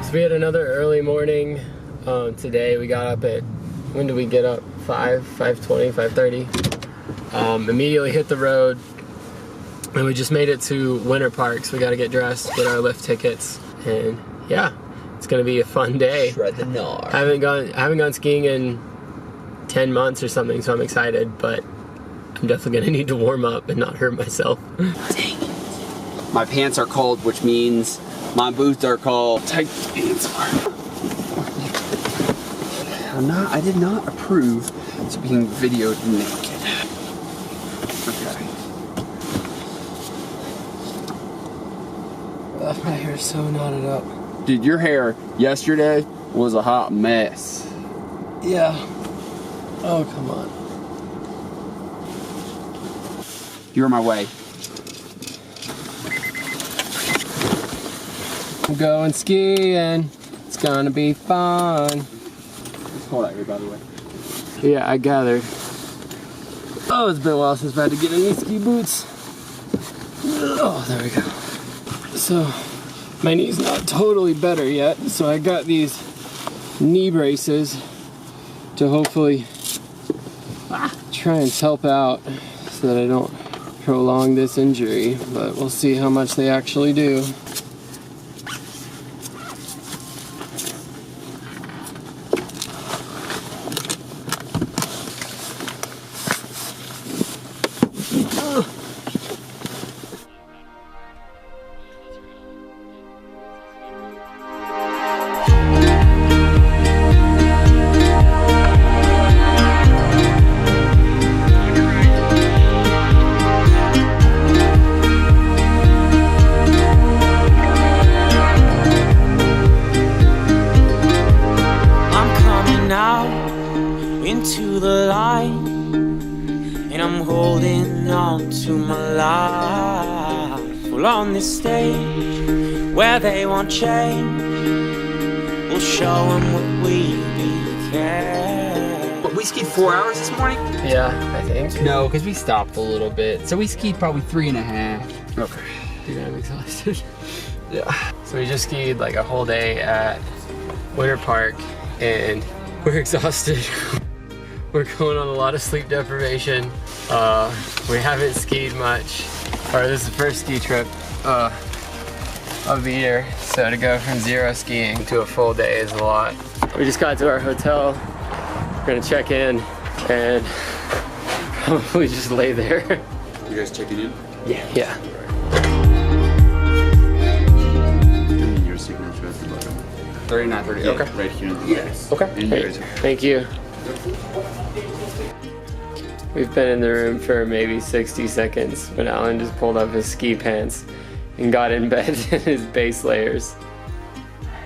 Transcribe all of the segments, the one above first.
So we had another early morning today. We got up at, when did we get up? 5:20, 5:30. Immediately hit the road, and we just made it to Winter Park. So we got to get dressed, get our lift tickets, and yeah, it's gonna be a fun day. Shred the gnar. I haven't gone skiing in 10 months or something, so I'm excited, but I'm definitely gonna need to warm up and not hurt myself. Dang it. My pants are cold, which means my boots are cold. Tight pants are. I did not approve to being videoed naked. Okay. My hair's so knotted up. Dude, your hair yesterday was a hot mess. Yeah. Oh, come on. You're my way. I'm going skiing. It's gonna be fun. It's cold out here, by the way. Yeah, I gathered. Oh, it's been a while since I've had to get in these ski boots. Oh, there we go. So, my knee's not totally better yet, so I got these knee braces to hopefully try and help out so that I don't prolong this injury, but we'll see how much they actually do. Into the light, and I'm holding on to my life. Well, on this stage where they won't change, we'll show them what we became. But we skied 4 hours this morning? Yeah, I think. No, because we stopped a little bit. So we skied probably 3.5. Okay. Dude, I'm exhausted. Yeah. So we just skied like a whole day at Winter Park, and we're exhausted. We're going on a lot of sleep deprivation. We haven't skied much, or this is the first ski trip of the year. So to go from 0 skiing to a full day is a lot. We just got to our hotel. We're gonna check in and probably just lay there. You guys checking in? Yeah. And your signature at the bottom. 39:30. Yeah, Okay. right here. Yes. Okay. And Hey, yours. thank you. We've been in the room for maybe 60 seconds when Alan just pulled up his ski pants and got in bed in his base layers.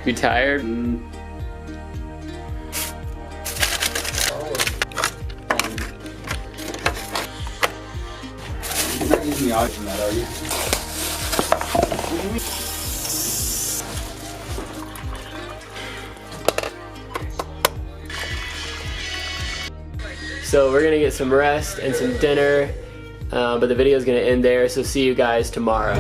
You tired? You're not using the audio from that, are you? So we're gonna get some rest and some dinner, but the video is gonna end there, so see you guys tomorrow.